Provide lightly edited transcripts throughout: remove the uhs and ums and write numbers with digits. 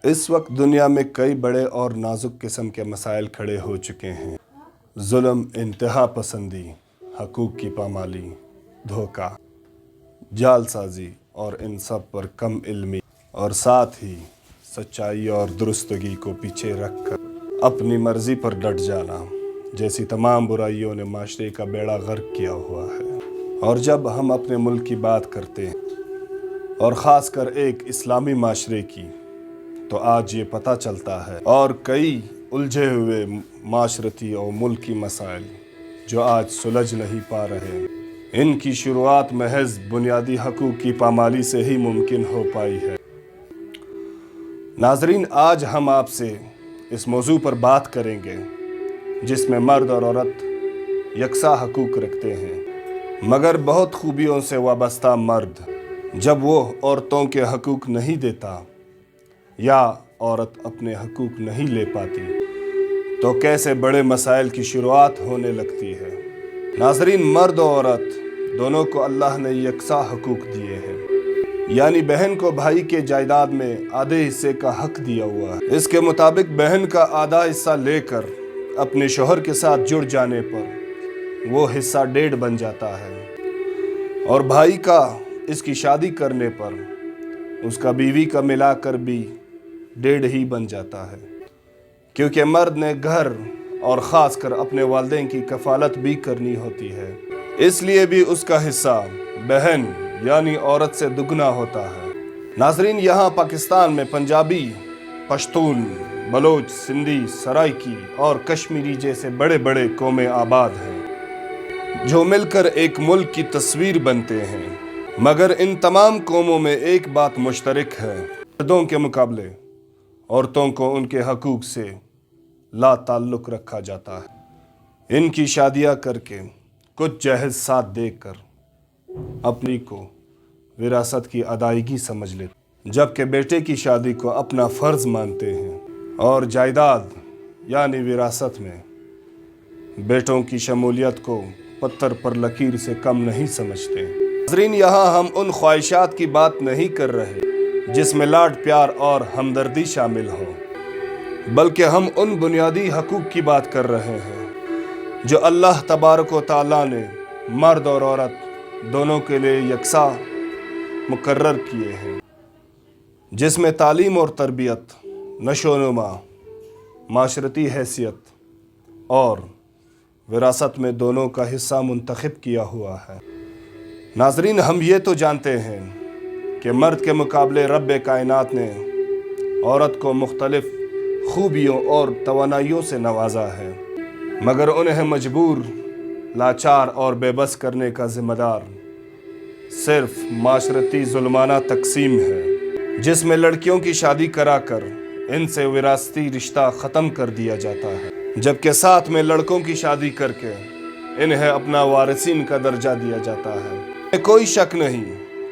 اس وقت دنیا میں کئی بڑے اور نازک قسم کے مسائل کھڑے ہو چکے ہیں۔ ظلم، انتہا پسندی، حقوق کی پامالی، دھوکہ، جال سازی اور ان سب پر کم علمی اور ساتھ ہی سچائی اور درستگی کو پیچھے رکھ کر اپنی مرضی پر ڈٹ جانا جیسی تمام برائیوں نے معاشرے کا بیڑا غرق کیا ہوا ہے۔ اور جب ہم اپنے ملک کی بات کرتے ہیں اور خاص کر ایک اسلامی معاشرے کی، تو آج یہ پتہ چلتا ہے اور کئی الجھے ہوئے معاشرتی اور ملکی مسائل جو آج سلجھ نہیں پا رہے، ان کی شروعات محض بنیادی حقوق کی پامالی سے ہی ممکن ہو پائی ہے۔ ناظرین، آج ہم آپ سے اس موضوع پر بات کریں گے جس میں مرد اور عورت یکساں حقوق رکھتے ہیں، مگر بہت خوبیوں سے وابستہ مرد جب وہ عورتوں کے حقوق نہیں دیتا یا عورت اپنے حقوق نہیں لے پاتی تو کیسے بڑے مسائل کی شروعات ہونے لگتی ہے۔ ناظرین، مرد و عورت دونوں کو اللہ نے یکساں حقوق دیے ہیں، یعنی بہن کو بھائی کے جائیداد میں آدھے حصے کا حق دیا ہوا ہے۔ اس کے مطابق بہن کا آدھا حصہ لے کر اپنے شوہر کے ساتھ جڑ جانے پر وہ حصہ 1.5 بن جاتا ہے، اور بھائی کا اس کی شادی کرنے پر اس کا بیوی کا ملا کر بھی 1.5 ہی بن جاتا ہے، کیونکہ مرد نے گھر اور خاص کر اپنے والدین کی کفالت بھی کرنی ہوتی ہے، اس لیے بھی اس کا حصہ بہن یعنی عورت سے دگنا ہوتا ہے۔ ناظرین، یہاں پاکستان میں پنجابی، پشتون، بلوچ، سندھی، سرائکی اور کشمیری جیسے بڑے بڑے قومیں آباد ہیں جو مل کر ایک ملک کی تصویر بنتے ہیں، مگر ان تمام قوموں میں ایک بات مشترک ہے: مردوں کے مقابلے عورتوں کو ان کے حقوق سے لا تعلق رکھا جاتا ہے۔ ان کی شادیاں کر کے کچھ جہیز ساتھ دے کر اپنی کو وراثت کی ادائیگی سمجھ لیتے، جبکہ بیٹے کی شادی کو اپنا فرض مانتے ہیں اور جائیداد یعنی وراثت میں بیٹوں کی شمولیت کو پتھر پر لکیر سے کم نہیں سمجھتے۔ ناظرین، یہاں ہم ان خواہشات کی بات نہیں کر رہے جس میں لاڈ پیار اور ہمدردی شامل ہو، بلکہ ہم ان بنیادی حقوق کی بات کر رہے ہیں جو اللہ تبارک و تعالیٰ نے مرد اور عورت دونوں کے لیے یکساں مقرر کیے ہیں، جس میں تعلیم اور تربیت، نشو و نما، معاشرتی حیثیت اور وراثت میں دونوں کا حصہ منتخب کیا ہوا ہے۔ ناظرین، ہم یہ تو جانتے ہیں کہ مرد کے مقابلے رب کائنات نے عورت کو مختلف خوبیوں اور توانائیوں سے نوازا ہے، مگر انہیں مجبور، لاچار اور بے بس کرنے کا ذمہ دار صرف معاشرتی ظلمانہ تقسیم ہے، جس میں لڑکیوں کی شادی کرا کر ان سے وراثتی رشتہ ختم کر دیا جاتا ہے، جبکہ ساتھ میں لڑکوں کی شادی کر کے انہیں اپنا وارثین کا درجہ دیا جاتا ہے۔ کوئی شک نہیں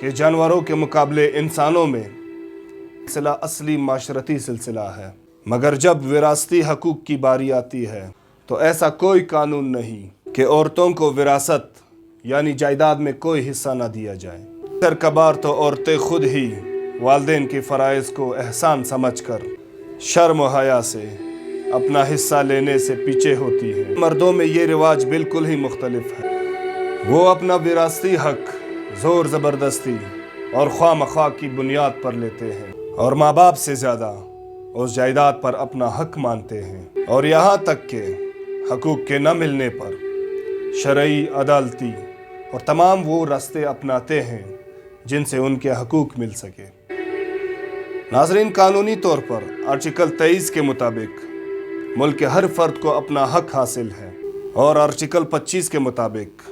کہ جانوروں کے مقابلے انسانوں میں سلسلہ اصلی معاشرتی سلسلہ ہے، مگر جب وراثتی حقوق کی باری آتی ہے تو ایسا کوئی قانون نہیں کہ عورتوں کو وراثت یعنی جائیداد میں کوئی حصہ نہ دیا جائے۔ اکثر کبھار تو عورتیں خود ہی والدین کے فرائض کو احسان سمجھ کر شرم و حیا سے اپنا حصہ لینے سے پیچھے ہوتی ہیں۔ مردوں میں یہ رواج بالکل ہی مختلف ہے، وہ اپنا وراثتی حق زور زبردستی اور خواہ مخواہ کی بنیاد پر لیتے ہیں اور ماں باپ سے زیادہ اس جائیداد پر اپنا حق مانتے ہیں، اور یہاں تک کہ حقوق کے نہ ملنے پر شرعی، عدالتی اور تمام وہ راستے اپناتے ہیں جن سے ان کے حقوق مل سکے۔ ناظرین، قانونی طور پر آرٹیکل 23 کے مطابق ملک کے ہر فرد کو اپنا حق حاصل ہے، اور آرٹیکل 25 کے مطابق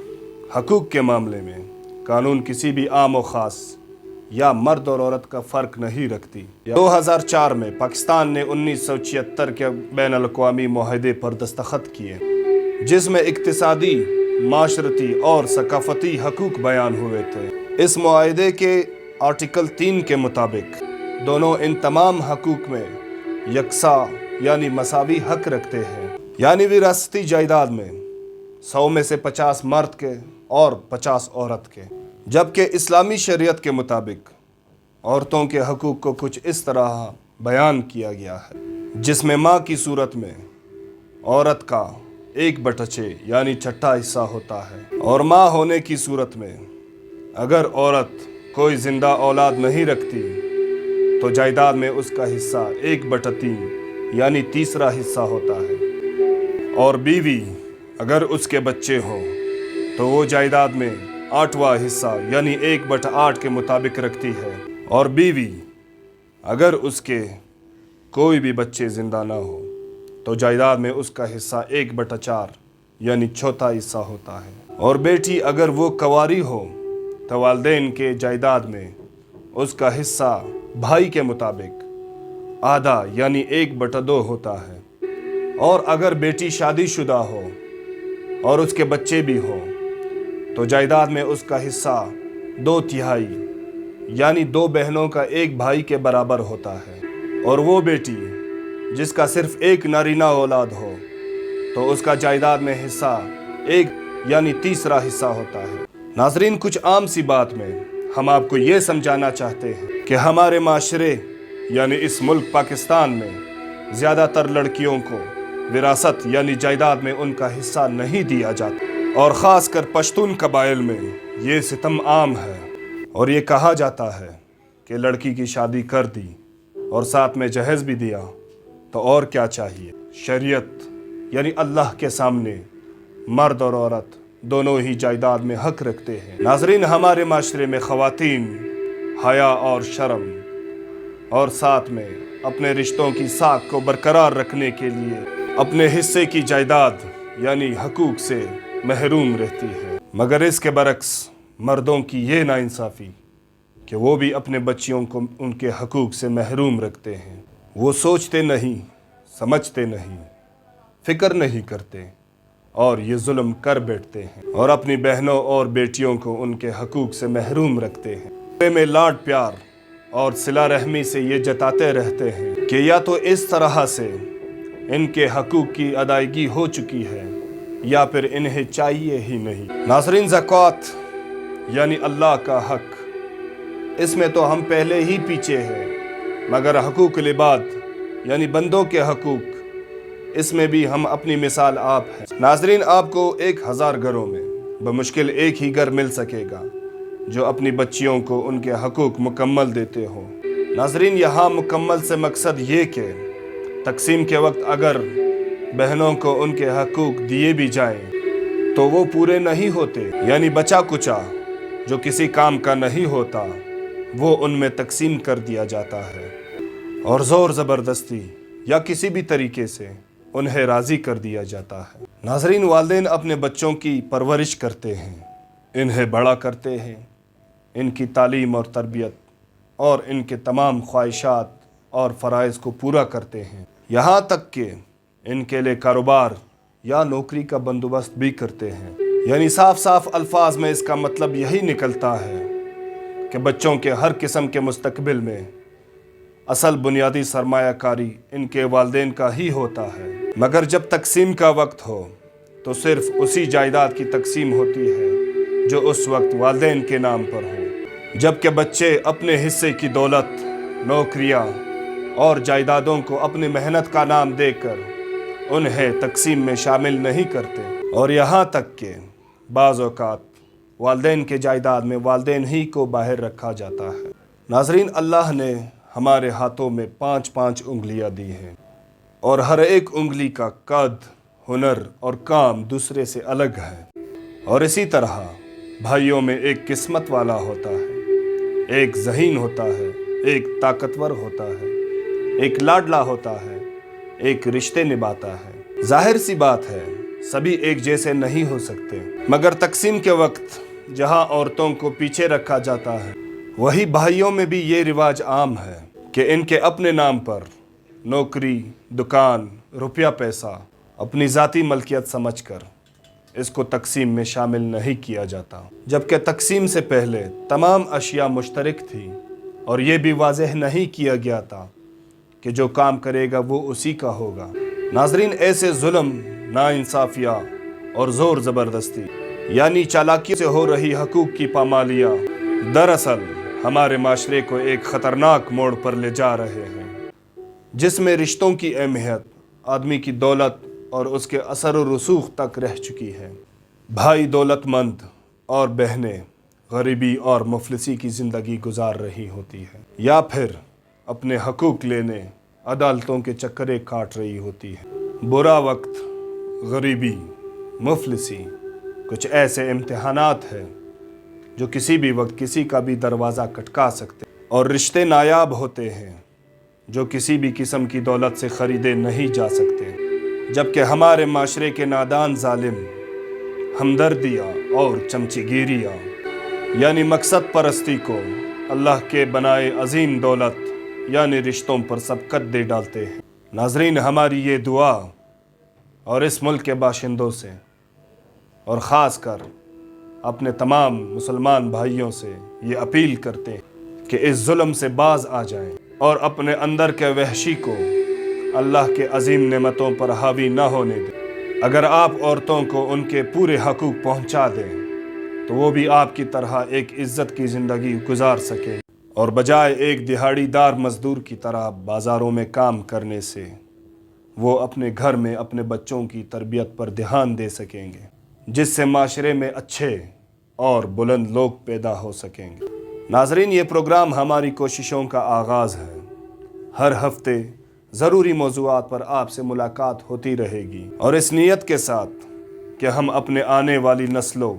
حقوق کے معاملے میں قانون کسی بھی عام و خاص یا مرد اور عورت کا فرق نہیں رکھتی۔ 2004 میں پاکستان نے 1976 کے بین الاقوامی معاہدے پر دستخط کیے جس میں اقتصادی، معاشرتی اور ثقافتی حقوق بیان ہوئے تھے۔ اس معاہدے کے آرٹیکل 3 کے مطابق دونوں ان تمام حقوق میں یکساں یعنی مساوی حق رکھتے ہیں، یعنی وراثتی جائیداد میں 100 میں سے 50 مرد کے اور 50 عورت کے، جبکہ اسلامی شریعت کے مطابق عورتوں کے حقوق کو کچھ اس طرح बयान किया गया है, जिसमें माँ की सूरत में औरत का 1/6 यानी छठा हिस्सा होता है, और माँ होने की सूरत में अगर औरत कोई जिंदा औलाद नहीं रखती तो जायदाद में उसका हिस्सा 1/3 यानी तीसरा हिस्सा होता है, और बीवी अगर उसके बच्चे हों तो वो जायदाद में 8वां हिस्सा यानी 1/8 के मुताबिक रखती है, और बीवी अगर उसके कोई भी बच्चे ज़िंदा ना हो तो जायदाद में उसका हिस्सा 1/4 यानी चौथा हिस्सा होता है, और बेटी अगर वो कंवारी हो तो वालिदैन के जायदाद में उसका हिस्सा भाई के मुताबिक आधा यानी 1/2 होता है, और अगर बेटी शादीशुदा हो और उसके बच्चे भी हो तो जायदाद में उसका हिस्सा 2/3 यानी 2 बहनों का 1 भाई के बराबर होता है, और वो बेटी जिसका सिर्फ 1 नारीना औलाद हो तो उसका जायदाद में हिस्सा 1 यानी तीसरा हिस्सा होता है। नाज़रीन, कुछ आम सी बात में हम आपको ये समझाना चाहते हैं कि हमारे माशरे यानी इस मुल्क पाकिस्तान में ज़्यादातर लड़कियों को विरासत यानी जायदाद में उनका हिस्सा नहीं दिया जाता, और ख़ास कर पश्तून कबाइल में ये सितम आम है, और ये कहा जाता है कि लड़की की शादी कर दी और साथ में जहेज़ भी दिया तो और क्या चाहिए। शरीयत यानी अल्लाह के सामने मर्द और औरत दोनों ही जायदाद में हक रखते हैं। नाज़रीन, हमारे माशरे में ख़वातीन हया और शर्म और साथ में अपने रिश्तों की साख को बरकरार रखने के लिए अपने हिस्से की जायदाद यानी हकूक़ से महरूम रहती है, मगर इसके बरक्स मर्दों की ये नाइंसाफ़ी कि वो भी अपने बच्चियों को उनके हकूक़ से महरूम रखते हैं। वो सोचते नहीं, समझते नहीं, फ़िक्र नहीं करते और ये जुल्म कर बैठते हैं, और अपनी बहनों और बेटियों को उनके हकूक़ से महरूम रखते हैं। में लाड प्यार और सिला रहमी से ये जताते रहते हैं कि या तो इस तरह से इनके हकूक़ की अदायगी हो चुकी है या फिर इन्हें चाहिए ही नहीं। नाज़रीन, ज़कात यानी अल्लाह का हक, इसमें तो हम पहले ही पीछे हैं, मगर हकूक़ लिबाद यानी बंदों के हकूक़, इसमें भी हम अपनी मिसाल आप हैं। नाज़रीन, आपको 1000 घरों में बमुश्किल एक ही घर मिल सकेगा जो अपनी बच्चियों को उनके हकूक़ मुकम्मल देते हो। नाज़रीन, यहाँ मुकम्मल से मकसद ये कि तकसीम के वक्त अगर बहनों को उनके हकूक़ दिए भी जाएं तो वो पूरे नहीं होते, यानी बचा कुचा जो किसी काम का नहीं होता वो उनमें तकसीम कर दिया जाता है, और ज़ोर ज़बरदस्ती या किसी भी तरीके से उन्हें राज़ी कर दिया जाता है। नाज़रीन, वालिदैन अपने बच्चों की परवरिश करते हैं, इन्हें बड़ा करते हैं, इनकी तालीम और तरबियत और इनके तमाम ख्वाहिशात और फ़राइज़ को पूरा करते हैं, यहाँ तक कि इनके लिए कारोबार या नौकरी का बंदोबस्त भी करते हैं। यानी साफ साफ अल्फाज में इसका मतलब यही निकलता है कि बच्चों के हर किस्म के मुस्तकबिल में असल बुनियादी सरमायाकारी इनके वालिदैन का ही होता है, मगर जब तकसीम का वक्त हो तो सिर्फ उसी जायदाद की तकसीम होती है जो उस वक्त वालिदैन के नाम पर हो, जबकि बच्चे अपने हिस्से की दौलत, नौकरियां और जायदादों को अपनी मेहनत का नाम देकर उन्हें तकसीम में शामिल नहीं करते, और यहाँ तक कि बाज़ औक़ात वालिदैन के जायदाद में वालिदैन ही को बाहर रखा जाता है। नाज़रीन, अल्लाह ने हमारे हाथों में 5-5 उंगलियां दी हैं, और हर एक उंगली का कद, हुनर और काम दूसरे से अलग है, और इसी तरह भाइयों में एक किस्मत वाला होता है, एक ज़हीन होता है, एक ताकतवर होता है, एक लाडला होता है, एक रिश्ते निभाता है। जाहिर सी बात है सभी एक जैसे नहीं हो सकते, मगर तकसीम के वक्त जहां औरतों को पीछे रखा जाता है वही भाइयों में भी ये रिवाज आम है कि इनके अपने नाम पर नौकरी, दुकान, रुपया पैसा अपनी ज़ाती मलकियत समझकर इसको तकसीम में शामिल नहीं किया जाता, जबकि तकसीम से पहले तमाम अशिया मुश्तरक थी और ये भी वाज़ेह नहीं किया गया था कि जो काम करेगा वो उसी का होगा। नाज़रीन, ऐसे जुल्म, नाइंसाफ़ियाँ और ज़ोर ज़बरदस्ती यानी चालाकी से हो रही हकूक़ की पामालियाँ दरअसल हमारे माशरे को एक ख़तरनाक मोड़ पर ले जा रहे हैं, जिसमें रिश्तों की अहमियत आदमी की दौलत और उसके असर और रसूख तक रह चुकी है। भाई दौलतमंद और बहनें गरीबी और मुफलिसी की ज़िंदगी गुजार रही होती है, या फिर अपने हकूक़ लेने अदालतों के चक्करे काट रही होती है। बुरा वक्त, गरीबी, मुफलिसी कुछ ऐसे इम्तिहानात हैं जो किसी भी वक्त किसी का भी दरवाज़ा खटका सकते, और रिश्ते नायाब होते हैं जो किसी भी किस्म की दौलत से ख़रीदे नहीं जा सकते। जबकि हमारे माशरे के नादान जालिम हमदर्दियाँ और चमचीगिरियाँ यानी मकसद परस्ती को अल्लाह के बनाए अजीम दौलत यानी रिश्तों पर सबकत दे डालते हैं। नाजरीन, हमारी ये दुआ और इस मुल्क के बाशिंदों से और ख़ास कर अपने तमाम मुसलमान भाइयों से ये अपील करते हैं कि इस जुल्म से बाज आ जाएं और अपने अंदर के वहशी को अल्लाह के अजीम नेमतों पर हावी ना होने दें। अगर आप औरतों को उनके पूरे हकूक़ पहुंचा दें तो वो भी आपकी तरह एक इज़्ज़त की ज़िंदगी गुजार सकें, और बजाय एक दिहाड़ीदार मज़दूर की तरह बाज़ारों में काम करने से वो अपने घर में अपने बच्चों की तरबियत पर ध्यान दे सकेंगे, जिससे माशरे में अच्छे और बुलंद लोग पैदा हो सकेंगे। नाजरीन, ये प्रोग्राम हमारी कोशिशों का आगाज़ है। हर हफ्ते ज़रूरी मौज़ूआत पर आपसे मुलाकात होती रहेगी, और इस नीयत के साथ कि हम अपने आने वाली नस्लों,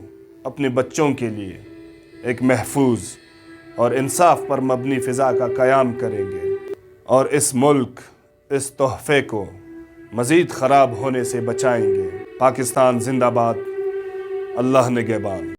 अपने बच्चों के लिए एक महफूज और इंसाफ पर मबनी फ़िज़ा का क़याम करेंगे, और इस मुल्क, इस तोहफ़े को मज़ीद ख़राब होने से बचाएंगे। पाकिस्तान ज़िंदाबाद। अल्लाह निगहबान।